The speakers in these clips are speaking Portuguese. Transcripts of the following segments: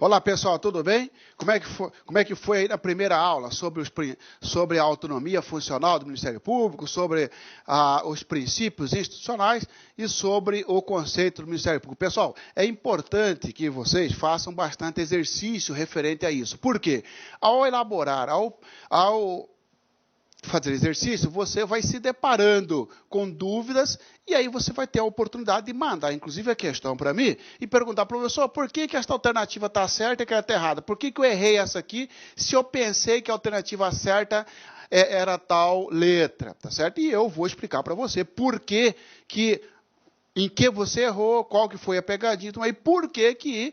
Olá, pessoal, tudo bem? Como é que foi aí na primeira aula sobre a autonomia funcional do Ministério Público, sobre os princípios institucionais e sobre o conceito do Ministério Público? Pessoal, é importante que vocês façam bastante exercício referente a isso. Por quê? Ao elaborar, ao fazer exercício, você vai se deparando com dúvidas e aí você vai ter a oportunidade de mandar, inclusive, a questão para mim e perguntar, professor, por que esta alternativa está certa e que está errada? Por que eu errei essa aqui se eu pensei que a alternativa certa era tal letra, tá certo? E eu vou explicar para você por que em que você errou, qual que foi a pegadinha, e por que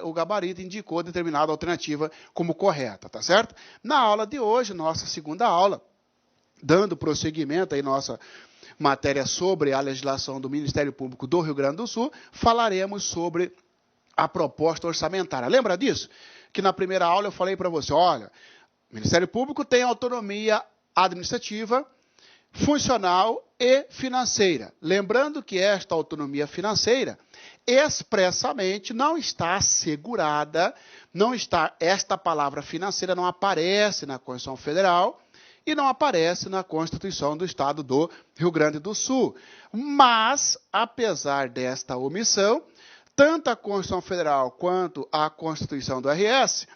o gabarito indicou determinada alternativa como correta, tá certo? Na aula de hoje, nossa segunda aula, dando prosseguimento aí nossa matéria sobre a legislação do Ministério Público do Rio Grande do Sul, falaremos sobre a proposta orçamentária. Lembra disso? Que na primeira aula eu falei para você, olha, o Ministério Público tem autonomia administrativa, funcional e financeira. Lembrando que esta autonomia financeira expressamente não está assegurada, esta palavra financeira não aparece na Constituição Federal e não aparece na Constituição do Estado do Rio Grande do Sul. Mas, apesar desta omissão, tanto a Constituição Federal quanto a Constituição do RS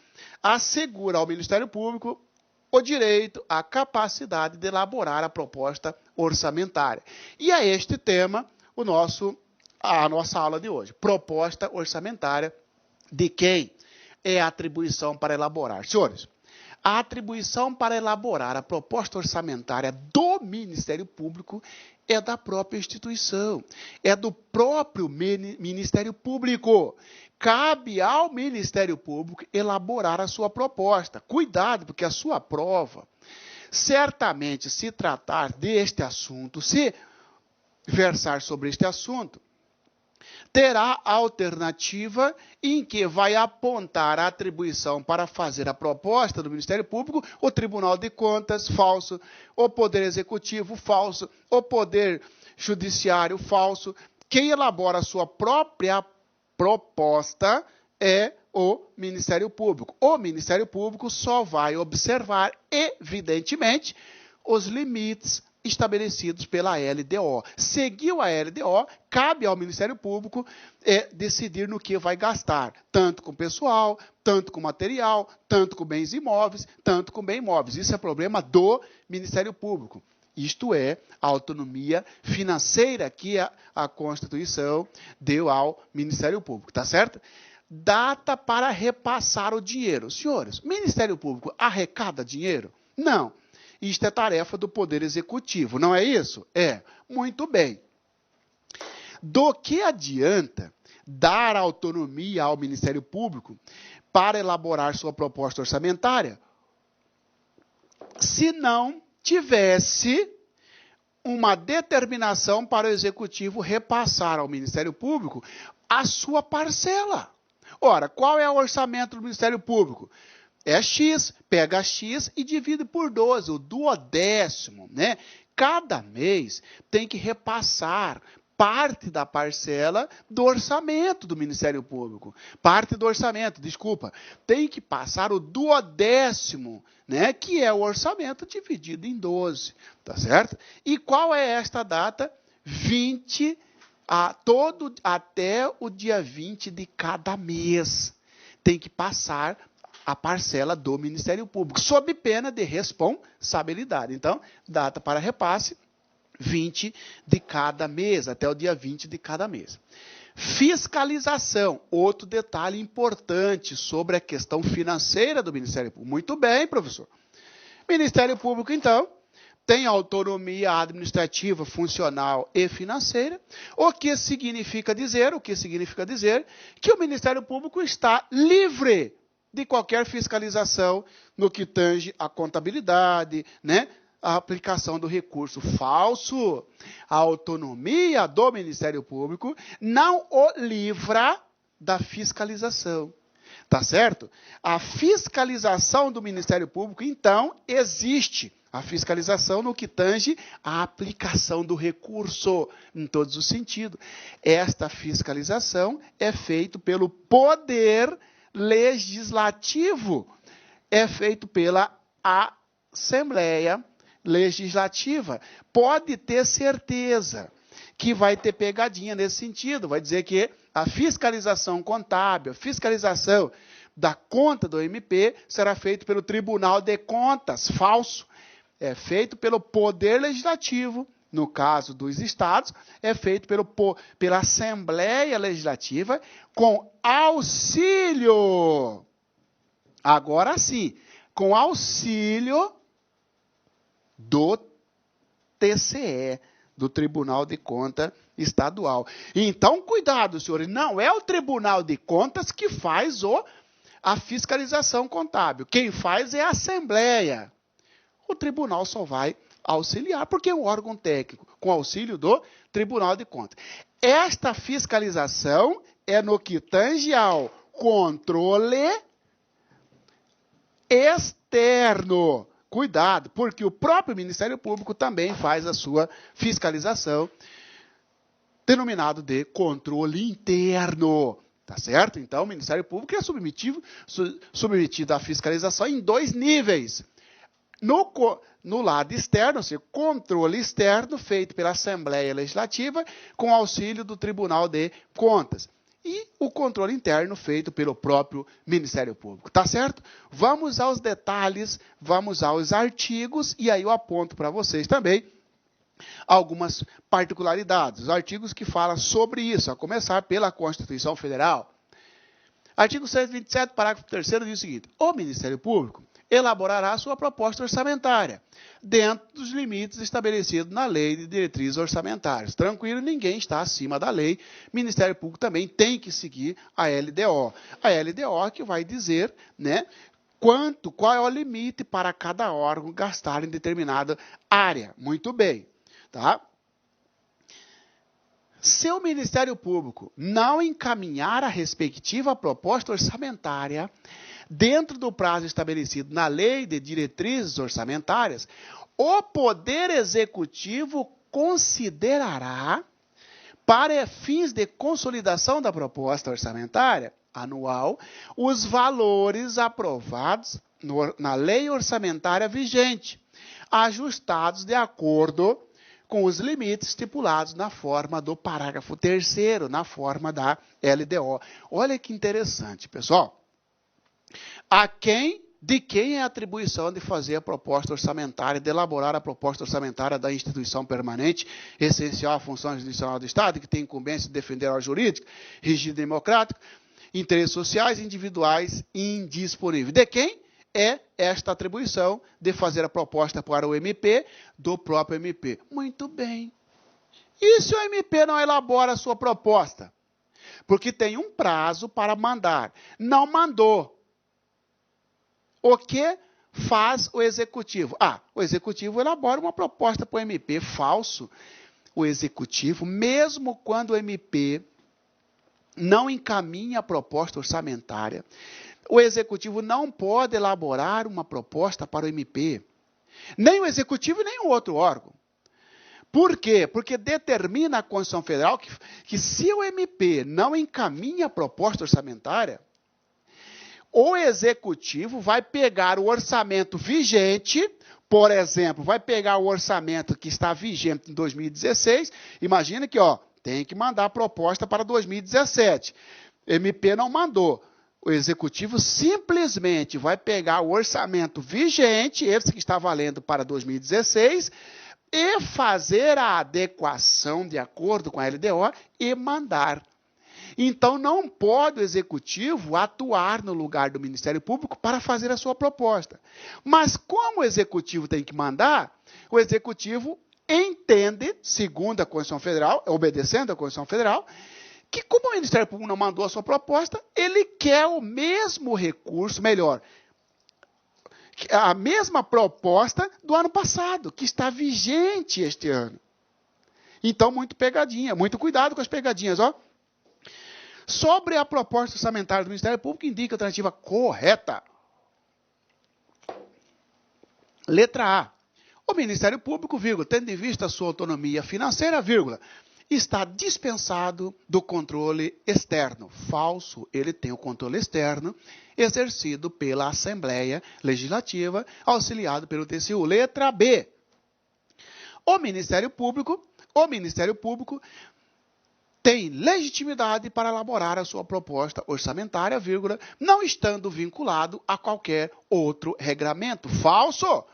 assegura ao Ministério Público o direito, a capacidade de elaborar a proposta orçamentária. E é este tema a nossa aula de hoje. Proposta orçamentária de quem é a atribuição para elaborar? Senhores, a atribuição para elaborar a proposta orçamentária do Ministério Público é da própria instituição, é do próprio Ministério Público. Cabe ao Ministério Público elaborar a sua proposta. Cuidado, porque a sua prova, certamente, se tratar deste assunto, se versar sobre este assunto, terá alternativa em que vai apontar a atribuição para fazer a proposta do Ministério Público, o Tribunal de Contas, falso, o Poder Executivo, falso, o Poder Judiciário, falso. Quem elabora a sua própria proposta é o Ministério Público. O Ministério Público só vai observar, evidentemente, os limites estabelecidos pela LDO. Seguiu a LDO, cabe ao Ministério Público decidir no que vai gastar, tanto com pessoal, tanto com material, tanto com bens imóveis, tanto com bens imóveis. Isso é problema do Ministério Público. Isto é a autonomia financeira que a Constituição deu ao Ministério Público, tá certo? Data para repassar o dinheiro. Senhores, o Ministério Público arrecada dinheiro? Não. Isto é tarefa do Poder Executivo, não é isso? É. Muito bem. Do que adianta dar autonomia ao Ministério Público para elaborar sua proposta orçamentária se não tivesse uma determinação para o Executivo repassar ao Ministério Público a sua parcela? Ora, qual é o orçamento do Ministério Público? É X, pega X e divide por 12, o duodécimo, né? Cada mês tem que repassar parte da parcela do orçamento do Ministério Público. Parte do orçamento, desculpa. Tem que passar o duodécimo, né? Que é o orçamento dividido em 12, tá certo? E qual é esta data? 20, até o dia 20 de cada mês. Tem que passar a parcela do Ministério Público, sob pena de responsabilidade. Então, data para repasse, 20 de cada mês, até o dia 20 de cada mês. Fiscalização, outro detalhe importante sobre a questão financeira do Ministério Público. Muito bem, professor. Ministério Público, então, tem autonomia administrativa, funcional e financeira, o que significa dizer que o Ministério Público está livre de qualquer fiscalização no que tange a contabilidade, né? A aplicação do recurso. Falso. A autonomia do Ministério Público não o livra da fiscalização. Tá certo? A fiscalização do Ministério Público, então, existe. A fiscalização no que tange a aplicação do recurso, em todos os sentidos. Esta fiscalização é feita pelo Poder legislativo é feito pela Assembleia Legislativa. Pode ter certeza que vai ter pegadinha nesse sentido. Vai dizer que a fiscalização contábil, a fiscalização da conta do MP será feito pelo Tribunal de Contas. Falso. É feito pelo Poder Legislativo. No caso dos estados, é feito pela Assembleia Legislativa com auxílio. Agora sim, com auxílio do TCE, do Tribunal de Contas Estadual. Então, cuidado, senhores, não é o Tribunal de Contas que faz a fiscalização contábil. Quem faz é a Assembleia. O tribunal só vai auxiliar, porque é um órgão técnico, com auxílio do Tribunal de Contas. Esta fiscalização é no que tange ao controle externo. Cuidado, porque o próprio Ministério Público também faz a sua fiscalização, denominado de controle interno. Tá certo? Então, o Ministério Público é submetido à fiscalização em 2 níveis. No lado externo, ou seja, controle externo feito pela Assembleia Legislativa com auxílio do Tribunal de Contas. E o controle interno feito pelo próprio Ministério Público. Tá certo? Vamos aos detalhes, vamos aos artigos, e aí eu aponto para vocês também algumas particularidades. Os artigos que falam sobre isso, a começar pela Constituição Federal. Artigo 127, parágrafo 3º, diz o seguinte: o Ministério Público elaborará sua proposta orçamentária, dentro dos limites estabelecidos na Lei de Diretrizes Orçamentárias. Tranquilo, ninguém está acima da lei. O Ministério Público também tem que seguir a LDO. A LDO que vai dizer, né, qual é o limite para cada órgão gastar em determinada área. Muito bem, tá? Se o Ministério Público não encaminhar a respectiva proposta orçamentária dentro do prazo estabelecido na Lei de Diretrizes Orçamentárias, o Poder Executivo considerará, para fins de consolidação da proposta orçamentária anual, os valores aprovados na Lei Orçamentária vigente, ajustados de acordo com os limites estipulados na forma do parágrafo 3º, na forma da LDO. Olha que interessante, pessoal. De quem é a atribuição de fazer a proposta orçamentária, de elaborar a proposta orçamentária da instituição permanente, essencial à função jurisdicional do Estado, que tem incumbência de defender a jurídica, regime democrático, interesses sociais individuais indisponíveis. De quem é esta atribuição de fazer a proposta para o MP, do próprio MP? Muito bem. E se o MP não elabora a sua proposta? Porque tem um prazo para mandar. Não mandou. O que faz o Executivo? O Executivo elabora uma proposta para o MP. Falso. O Executivo, mesmo quando o MP não encaminha a proposta orçamentária, o Executivo não pode elaborar uma proposta para o MP. Nem o Executivo e nem o outro órgão. Por quê? Porque determina a Constituição Federal que se o MP não encaminha a proposta orçamentária, o Executivo vai pegar o orçamento vigente, por exemplo, vai pegar o orçamento que está vigente em 2016, imagina que tem que mandar a proposta para 2017. MP não mandou. O Executivo simplesmente vai pegar o orçamento vigente, esse que está valendo para 2016, e fazer a adequação de acordo com a LDO e mandar. Então, não pode o Executivo atuar no lugar do Ministério Público para fazer a sua proposta. Mas como o Executivo tem que mandar, o Executivo entende, segundo a Constituição Federal, obedecendo a Constituição Federal, que como o Ministério Público não mandou a sua proposta, ele quer o mesmo recurso, melhor, a mesma proposta do ano passado, que está vigente este ano. Então, muito pegadinha, muito cuidado com as pegadinhas, Sobre a proposta orçamentária do Ministério Público, indica a alternativa correta. Letra A. O Ministério Público, tendo em vista a sua autonomia financeira, está dispensado do controle externo. Falso, ele tem o controle externo exercido pela Assembleia Legislativa, auxiliado pelo TCU. Letra B. O Ministério Público tem legitimidade para elaborar a sua proposta orçamentária, vírgula, não estando vinculado a qualquer outro regramento. Falso!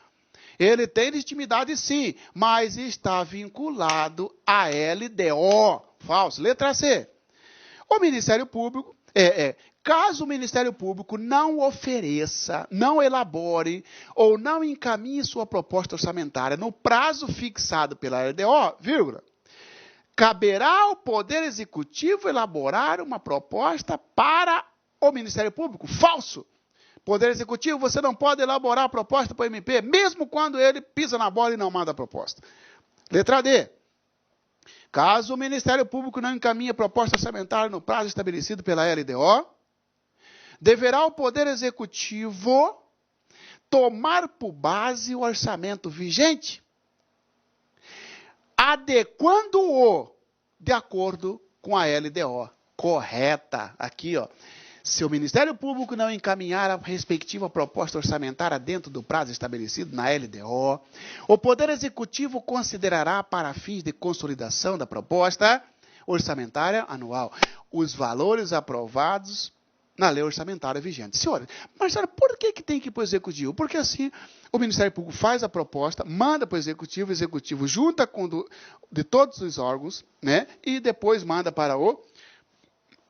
Ele tem legitimidade sim, mas está vinculado à LDO. Falso. Letra C. O Ministério Público, caso o Ministério Público não ofereça, não elabore ou não encaminhe sua proposta orçamentária no prazo fixado pela LDO, vírgula, caberá ao Poder Executivo elaborar uma proposta para o Ministério Público. Falso! Poder Executivo, você não pode elaborar a proposta para o MP, mesmo quando ele pisa na bola e não manda a proposta. Letra D. Caso o Ministério Público não encaminhe a proposta orçamentária no prazo estabelecido pela LDO, deverá o Poder Executivo tomar por base o orçamento vigente, adequando-o de acordo com a LDO. Correta. Aqui, ó. Se o Ministério Público não encaminhar a respectiva proposta orçamentária dentro do prazo estabelecido na LDO, o Poder Executivo considerará, para fins de consolidação da proposta orçamentária anual, os valores aprovados na lei orçamentária vigente. Senhora, Marcelo, por que tem que ir para o Executivo? Porque assim, o Ministério Público faz a proposta, manda para o Executivo junta com de todos os órgãos, né? E depois manda para o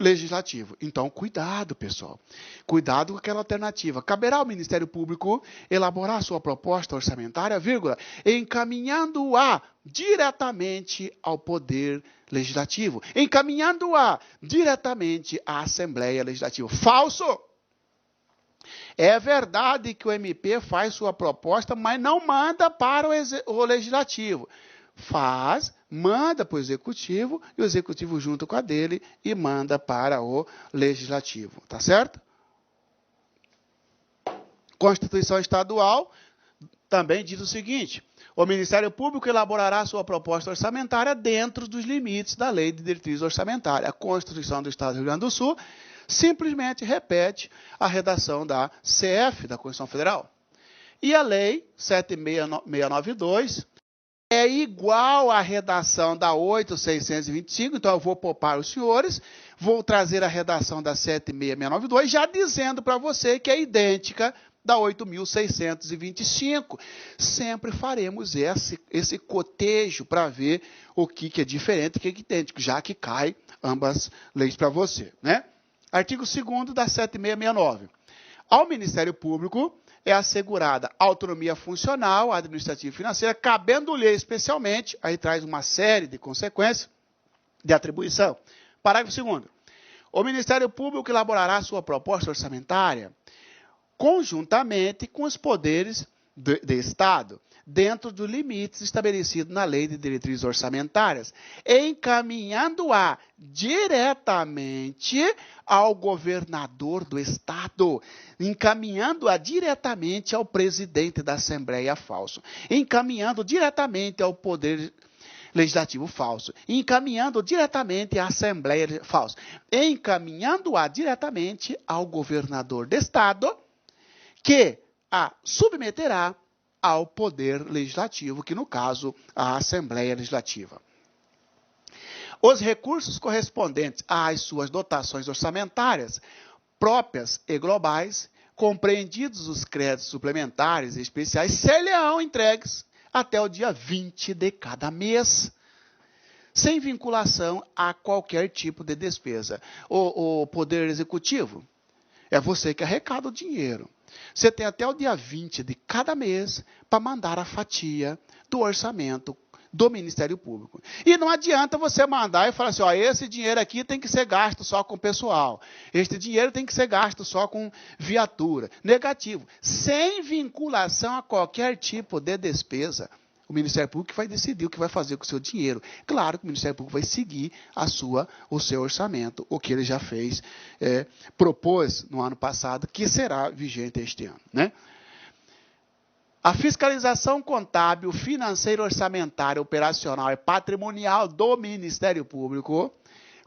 Legislativo. Então, cuidado, pessoal. Cuidado com aquela alternativa. Caberá ao Ministério Público elaborar sua proposta orçamentária, vírgula, encaminhando-a diretamente ao Poder Legislativo. Encaminhando-a diretamente à Assembleia Legislativa. Falso! É verdade que o MP faz sua proposta, mas não manda para o Legislativo. Manda para o Executivo, e o Executivo junto com a dele e manda para o Legislativo. Tá certo? Constituição Estadual também diz o seguinte: o Ministério Público elaborará sua proposta orçamentária dentro dos limites da Lei de Diretriz Orçamentária. A Constituição do Estado do Rio Grande do Sul simplesmente repete a redação da CF, da Constituição Federal. E a Lei 7.692 é igual à redação da 8.625, então eu vou poupar os senhores, vou trazer a redação da 7.692, já dizendo para você que é idêntica da 8.625. Sempre faremos esse cotejo para ver o que é diferente e o que é idêntico, já que cai ambas leis para você, né? Artigo 2º da 7.669. Ao Ministério Público é assegurada autonomia funcional, administrativa e financeira, cabendo-lhe especialmente, aí traz uma série de consequências de atribuição. Parágrafo 2º. O Ministério Público elaborará sua proposta orçamentária conjuntamente com os poderes de Estado, dentro dos limites estabelecidos na Lei de Diretrizes Orçamentárias, encaminhando-a diretamente ao governador do Estado, encaminhando-a diretamente ao presidente da Assembleia, falso, encaminhando diretamente ao Poder Legislativo, falso, encaminhando diretamente à Assembleia, falso, encaminhando-a diretamente ao governador do Estado, que a submeterá ao Poder Legislativo, que no caso, a Assembleia Legislativa. Os recursos correspondentes às suas dotações orçamentárias, próprias e globais, compreendidos os créditos suplementares e especiais, serão entregues até o dia 20 de cada mês, sem vinculação a qualquer tipo de despesa. O Poder Executivo é você que arrecada o dinheiro. Você tem até o dia 20 de cada mês para mandar a fatia do orçamento do Ministério Público. E não adianta você mandar e falar assim, ó, esse dinheiro aqui tem que ser gasto só com pessoal. Este dinheiro tem que ser gasto só com viatura. Negativo. Sem vinculação a qualquer tipo de despesa. O Ministério Público vai decidir o que vai fazer com o seu dinheiro. Claro que o Ministério Público vai seguir o seu orçamento, o que ele já fez, propôs no ano passado, que será vigente este ano, né? A fiscalização contábil, financeira, orçamentária, operacional e patrimonial do Ministério Público,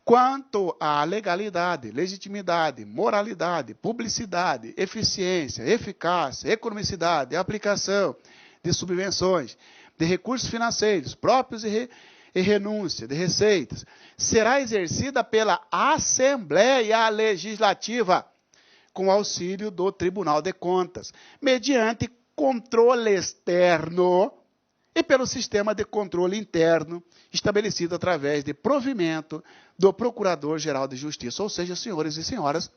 quanto à legalidade, legitimidade, moralidade, publicidade, eficiência, eficácia, economicidade, aplicação de subvenções, de recursos financeiros próprios e renúncia de receitas, será exercida pela Assembleia Legislativa, com auxílio do Tribunal de Contas, mediante controle externo e pelo sistema de controle interno estabelecido através de provimento do Procurador-Geral de Justiça. Ou seja, senhores e senhoras,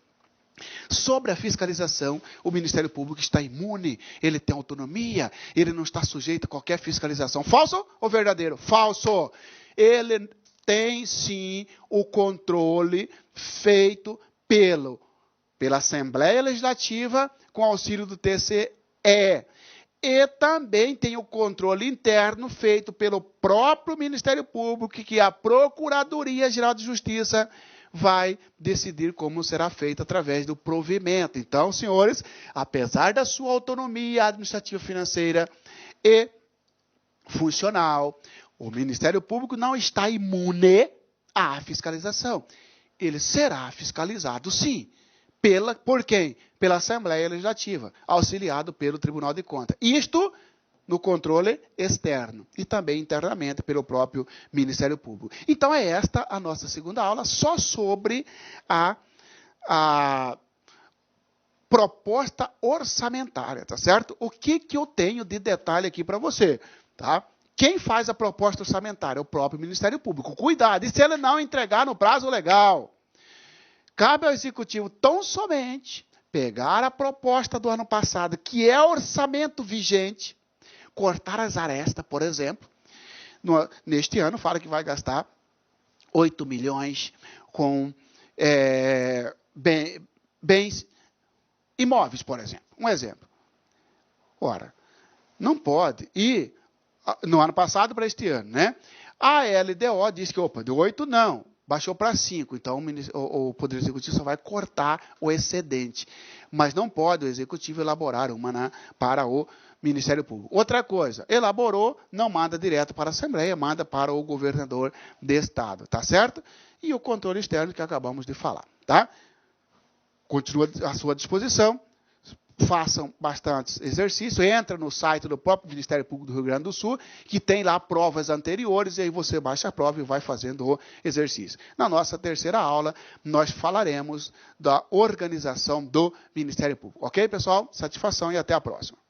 sobre a fiscalização, o Ministério Público está imune, ele tem autonomia, ele não está sujeito a qualquer fiscalização. Falso ou verdadeiro? Falso. Ele tem, sim, o controle feito pela Assembleia Legislativa com auxílio do TCE. E também tem o controle interno feito pelo próprio Ministério Público, que a Procuradoria-Geral de Justiça vai decidir como será feito através do provimento. Então, senhores, apesar da sua autonomia administrativa, financeira e funcional, o Ministério Público não está imune à fiscalização. Ele será fiscalizado, sim. Por quem? Pela Assembleia Legislativa, auxiliado pelo Tribunal de Contas. Isto no controle externo e também internamente pelo próprio Ministério Público. Então, é esta a nossa segunda aula, só sobre a proposta orçamentária, tá certo? O que eu tenho de detalhe aqui para você, tá? Quem faz a proposta orçamentária? O próprio Ministério Público. Cuidado, e se ele não entregar no prazo legal? Cabe ao Executivo tão somente pegar a proposta do ano passado, que é orçamento vigente, cortar as arestas, por exemplo. Neste ano, fala que vai gastar 8 milhões com bens imóveis, por exemplo. Um exemplo. Ora, não pode. E no ano passado para este ano, né? A LDO diz que, opa, deu 8 não. Baixou para 5, então o Poder Executivo só vai cortar o excedente. Mas não pode o Executivo elaborar uma para o Ministério Público. Outra coisa, elaborou, não manda direto para a Assembleia, manda para o governador de Estado, tá certo? E o controle externo que acabamos de falar, tá? Continua à sua disposição. Façam bastante exercício, entra no site do próprio Ministério Público do Rio Grande do Sul, que tem lá provas anteriores, e aí você baixa a prova e vai fazendo o exercício. Na nossa terceira aula, nós falaremos da organização do Ministério Público. Ok, pessoal? Satisfação e até a próxima.